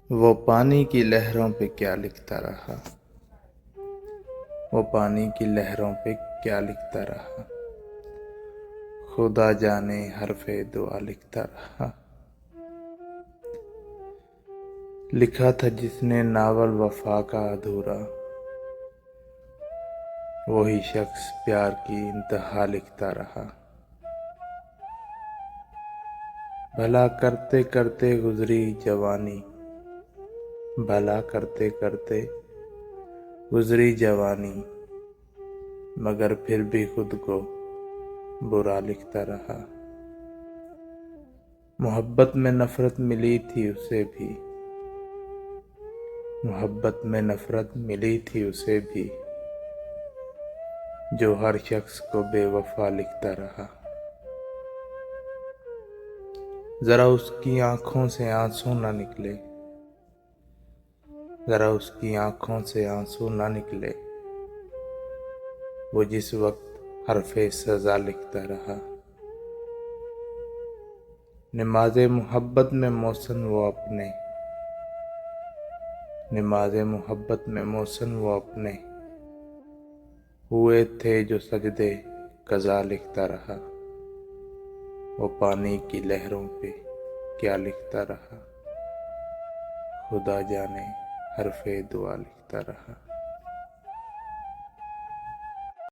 وہ پانی کی لہروں پہ کیا لکھتا رہا، وہ پانی کی لہروں پہ کیا لکھتا رہا، خدا جانے حرف دعا لکھتا رہا۔ لکھا تھا جس نے ناول وفا کا ادھورا، وہی شخص پیار کی انتہا لکھتا رہا۔ بھلا کرتے کرتے گزری جوانی، بھلا کرتے کرتے گزری جوانی، مگر پھر بھی خود کو برا لکھتا رہا۔ محبت میں نفرت ملی تھی اسے بھی، محبت میں نفرت ملی تھی اسے بھی، جو ہر شخص کو بے وفا لکھتا رہا۔ ذرا اس کی آنکھوں سے آنسو نہ نکلے، ذرا اس کی آنکھوں سے آنسو نہ نکلے، وہ جس وقت حرف سزا لکھتا رہا۔ نماز محبت میں محسن وہ اپنے، نماز محبت میں محسن وہ اپنے ہوئے تھے جو سجدے قضا لکھتا رہا۔ وہ پانی کی لہروں پہ کیا لکھتا رہا، خدا جانے حرف دعا لکھتا رہا۔